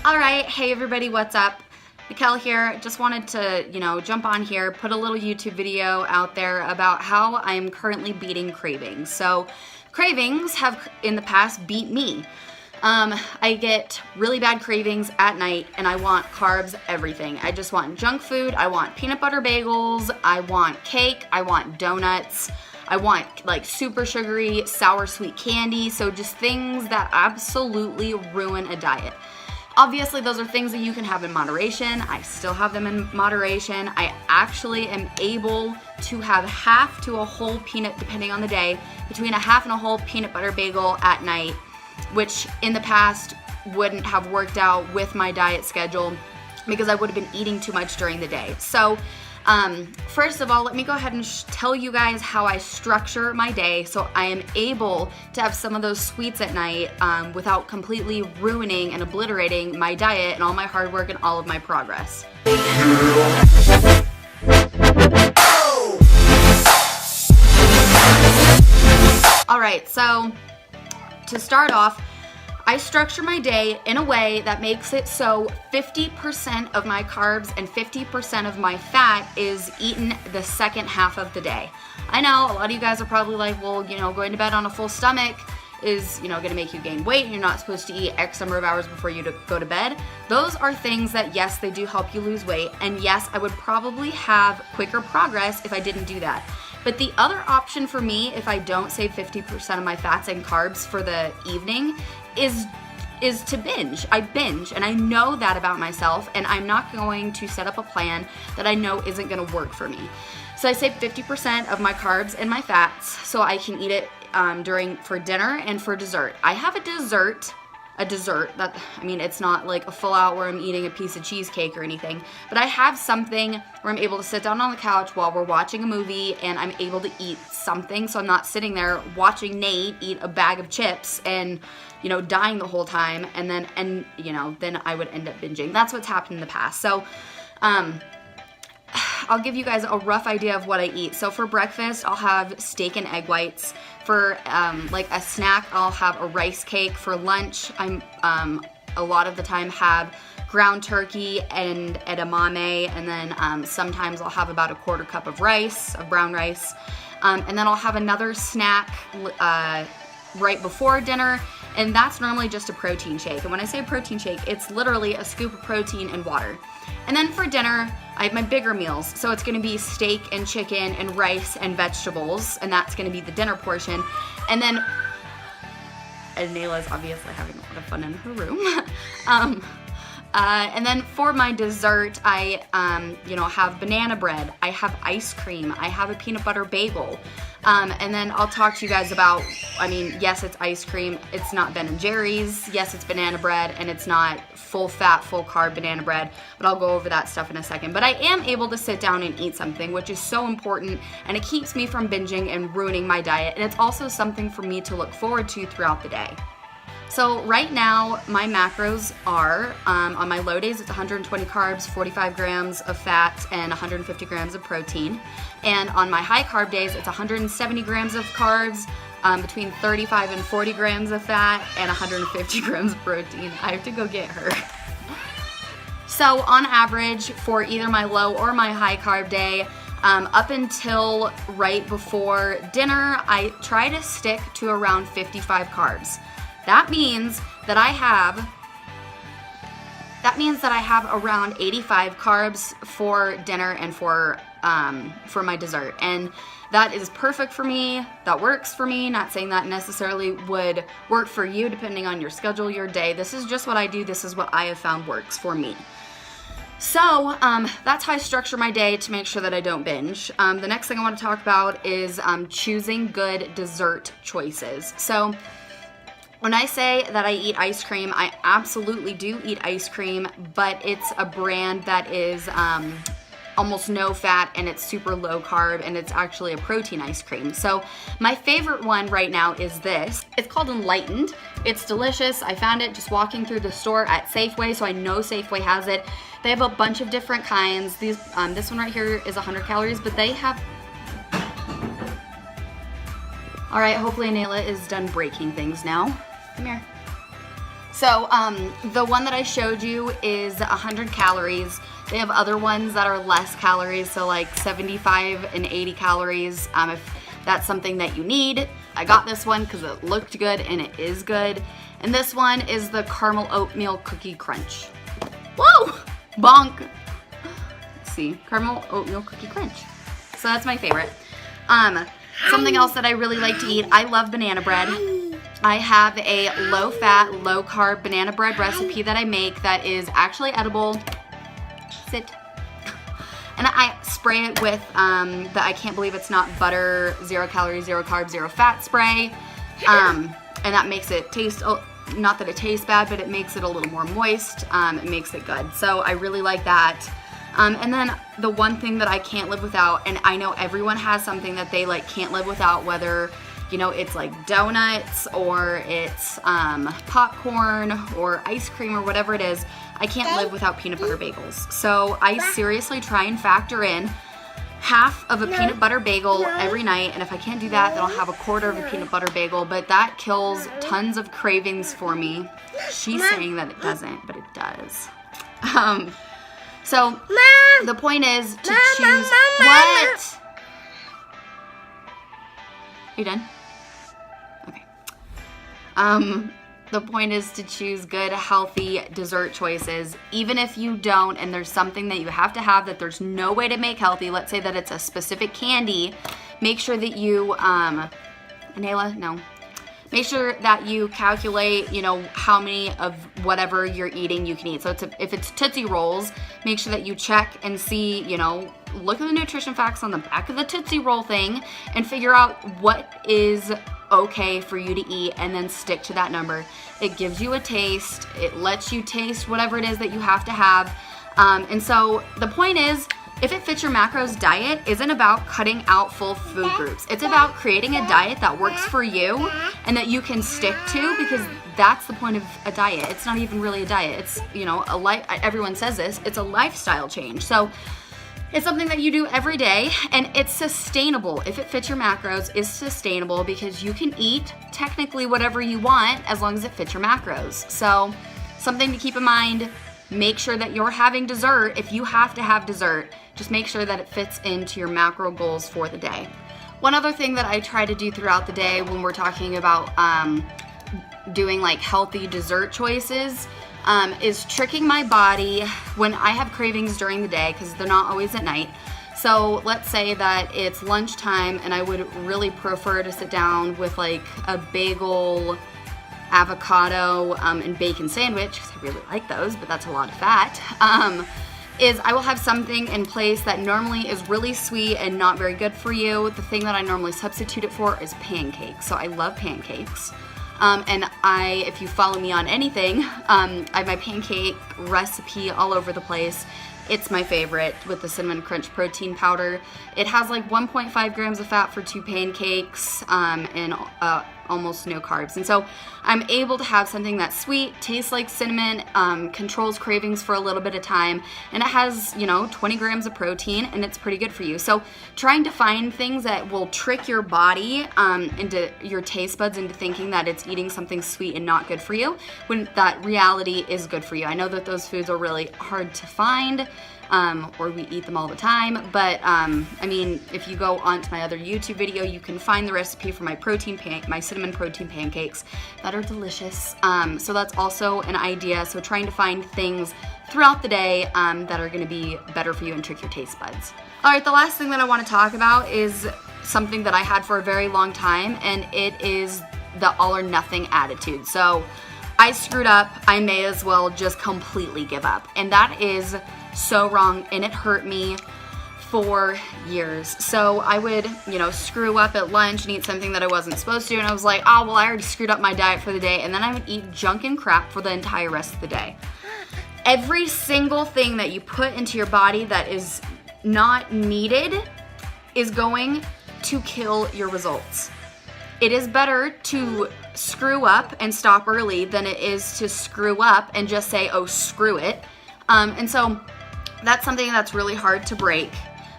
All right, hey everybody, what's up? Mikkel here. Just wanted to, jump on here, put a little YouTube video out there about how I am currently beating cravings. So, cravings have in the past beat me. I get really bad cravings at night and I want carbs, everything. I just want junk food, I want peanut butter bagels, I want cake, I want donuts, I want like super sugary, sour sweet candy, so just things that absolutely ruin a diet. Obviously, those are things that you can have in moderation. I still have them in moderation. I actually am able to have half to a whole peanut, depending on the day, between a half and a whole peanut butter bagel at night, which in the past wouldn't have worked out with my diet schedule because I would have been eating too much during the day. So first of all, let me go ahead and tell you guys how I structure my day so I am able to have some of those sweets at night without completely ruining and obliterating my diet and all my hard work and all of my progress. Alright, so to start off, I structure my day in a way that makes it so 50% of my carbs and 50% of my fat is eaten the second half of the day. I know a lot of you guys are probably like, well, going to bed on a full stomach is, going to make you gain weight. You're not supposed to eat X number of hours before you go to bed. Those are things that, yes, they do help you lose weight. And yes, I would probably have quicker progress if I didn't do that. But the other option for me, if I don't save 50% of my fats and carbs for the evening, is to binge. I binge, and I know that about myself, and I'm not going to set up a plan that I know isn't going to work for me. So I save 50% of my carbs and my fats so I can eat it for dinner and for dessert. I have a dessert that, it's not like a full out where I'm eating a piece of cheesecake or anything, but I have something where I'm able to sit down on the couch while we're watching a movie and I'm able to eat something, so I'm not sitting there watching Nate eat a bag of chips and dying the whole time, and then I would end up binging. That's what's happened in the past. So I'll give you guys a rough idea of what I eat. So for breakfast, I'll have steak and egg whites. For like a snack, I'll have a rice cake. For lunch, I'm a lot of the time have ground turkey and edamame, and then sometimes I'll have about a quarter cup of rice, of brown rice, and then I'll have another snack right before dinner, and that's normally just a protein shake. And when I say protein shake, it's literally a scoop of protein and water. And then for dinner, I have my bigger meals. So it's gonna be steak and chicken and rice and vegetables, and that's gonna be the dinner portion. And then, and Nayla's obviously having a lot of fun in her room. And then for my dessert, I, have banana bread, I have ice cream, I have a peanut butter bagel. And then I'll talk to you guys about, yes, it's ice cream, it's not Ben & Jerry's, yes, it's banana bread, and it's not full fat, full carb banana bread, but I'll go over that stuff in a second. But I am able to sit down and eat something, which is so important, and it keeps me from binging and ruining my diet, and it's also something for me to look forward to throughout the day. So right now, my macros are, on my low days, it's 120 carbs, 45 grams of fat, and 150 grams of protein. And on my high carb days, it's 170 grams of carbs, between 35 and 40 grams of fat, and 150 grams of protein. I have to go get her. So on average, for either my low or my high carb day, up until right before dinner, I try to stick to around 55 carbs. That means that I have around 85 carbs for dinner and for my dessert. And that is perfect for me. That works for me. Not saying that necessarily would work for you depending on your schedule, your day. This is just what I do. This is what I have found works for me. So that's how I structure my day to make sure that I don't binge. The next thing I want to talk about is choosing good dessert choices. So when I say that I eat ice cream, I absolutely do eat ice cream, but it's a brand that is almost no fat and it's super low carb, and it's actually a protein ice cream. So my favorite one right now is this. It's called Enlightened. It's delicious. I found it just walking through the store at Safeway, so I know Safeway has it. They have a bunch of different kinds. This one right here is 100 calories, but they have... All right, hopefully Nayla is done breaking things now. Come here. So the one that I showed you is 100 calories. They have other ones that are less calories, so like 75 and 80 calories. If that's something that you need, I got this one because it looked good and it is good. And this one is the caramel oatmeal cookie crunch. Whoa! Bonk! Let's see, caramel oatmeal cookie crunch. So that's my favorite. Something else that I really like to eat, I love banana bread. I have a low-fat, low-carb banana bread recipe that I make that is actually edible. Sit. And I spray it with the I can't believe it's not butter, 0 calories, 0 carbs, 0 fat spray. And that makes it taste, not that it tastes bad, but it makes it a little more moist. It makes it good. So I really like that. And then the one thing that I can't live without, and I know everyone has something that they like can't live without, whether you know it's like donuts or it's popcorn or ice cream or whatever it is, I can't live without peanut butter bagels. So I seriously try and factor in half of a peanut butter bagel every night, and if I can't do that, then I'll have a quarter of a peanut butter bagel, but that kills tons of cravings for me. She's saying that it doesn't, but it does. So the point is to choose what? You done? Okay. The point is to choose good, healthy dessert choices. Even if you don't, and there's something that you have to have that there's no way to make healthy, let's say that it's a specific candy, make sure that you, Anela, no. Make sure that you calculate, you know, how many of whatever you're eating you can eat. So if it's Tootsie Rolls, make sure that you check and see, you know, look at the nutrition facts on the back of the Tootsie Roll thing and figure out what is okay for you to eat and then stick to that number. It gives you a taste. It lets you taste whatever it is that you have to have. And so the point is, if it fits your macros, diet isn't about cutting out full food groups. It's about creating a diet that works for you and that you can stick to, because that's the point of a diet. It's not even really a diet. It's, you know, a life, everyone says this, it's a lifestyle change. So it's something that you do every day, and it's sustainable. If it fits your macros, it's sustainable because you can eat technically whatever you want as long as it fits your macros. So something to keep in mind. Make sure that you're having dessert. If you have to have dessert, just make sure that it fits into your macro goals for the day. One other thing that I try to do throughout the day when we're talking about doing like healthy dessert choices is tricking my body when I have cravings during the day, because they're not always at night. So let's say that it's lunchtime and I would really prefer to sit down with like a bagel, avocado, and bacon sandwich, because I really like those, but that's a lot of fat, is I will have something in place that normally is really sweet and not very good for you. The thing that I normally substitute it for is pancakes. So I love pancakes. And if you follow me on anything, I have my pancake recipe all over the place. It's my favorite with the cinnamon crunch protein powder. It has like 1.5 grams of fat for 2 pancakes and almost no carbs. And so I'm able to have something that's sweet, tastes like cinnamon, controls cravings for a little bit of time, and it has, you know, 20 grams of protein, and it's pretty good for you. So trying to find things that will trick your body into your taste buds into thinking that it's eating something sweet and not good for you, when that reality is good for you. I know that those foods are really hard to find, or we eat them all the time, but I mean, if you go onto my other YouTube video, you can find the recipe for my cinnamon protein pancakes that are delicious. So that's also an idea. So trying to find things throughout the day that are going to be better for you and trick your taste buds. All right, the last thing that I want to talk about is something that I had for a very long time, and it is the all or nothing attitude. So I screwed up, I may as well just completely give up. And that is so wrong, and it hurt me for years. So I would, you know, screw up at lunch and eat something that I wasn't supposed to, and I was like, oh, well, I already screwed up my diet for the day, and then I would eat junk and crap for the entire rest of the day. Every single thing that you put into your body that is not needed is going to kill your results. It is better to screw up and stop early than it is to screw up and just say, oh, screw it. And so that's something that's really hard to break.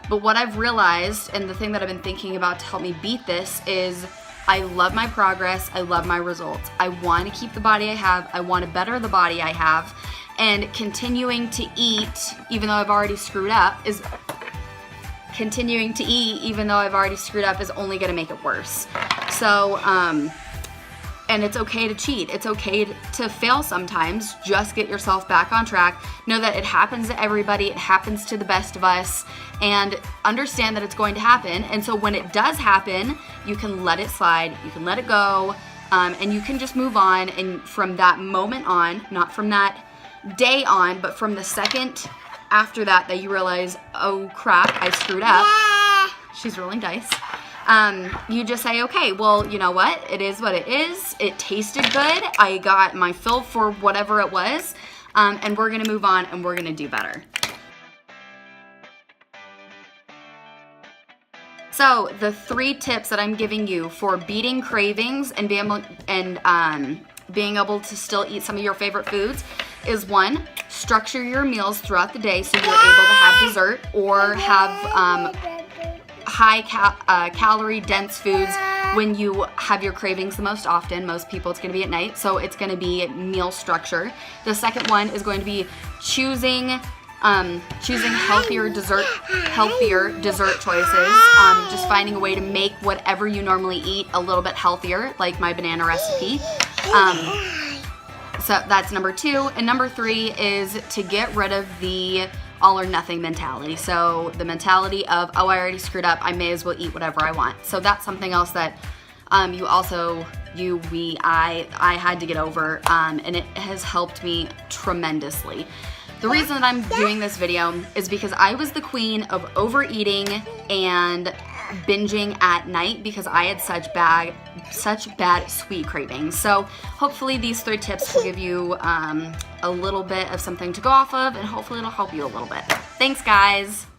But what I've realized, and the thing that I've been thinking about to help me beat this, is I love my progress. I love my results. I want to keep the body I have. I want to better the body I have. And continuing to eat, even though I've already screwed up, is only going to make it worse. So, and it's okay to cheat. It's okay to fail sometimes. Just get yourself back on track. Know that it happens to everybody. It happens to the best of us. And understand that it's going to happen. And so when it does happen, you can let it slide. You can let it go. And you can just move on. And from that moment on, not from that day on, but from the second after that you realize, oh crap, I screwed up. She's rolling dice. You just say, okay, well, you know what? It is what it is. It tasted good. I got my fill for whatever it was. And we're going to move on and we're going to do better. So the 3 tips that I'm giving you for beating cravings and being able to still eat some of your favorite foods is 1, structure your meals throughout the day so you're able to have dessert or have high calorie dense foods when you have your cravings the most often. Most people it's going to be at night, so it's going to be meal structure. The second one is going to be choosing healthier dessert choices. Just finding a way to make whatever you normally eat a little bit healthier, like my banana recipe. So that's number 2. And number 3 is to get rid of the all or nothing mentality. So the mentality of, oh, I already screwed up, I may as well eat whatever I want. So that's something else that I had to get over, and it has helped me tremendously. The reason that I'm doing this video is because I was the queen of overeating and binging at night because I had such bad sweet cravings. So hopefully these 3 tips will give you a little bit of something to go off of, and hopefully it'll help you a little bit. Thanks, guys.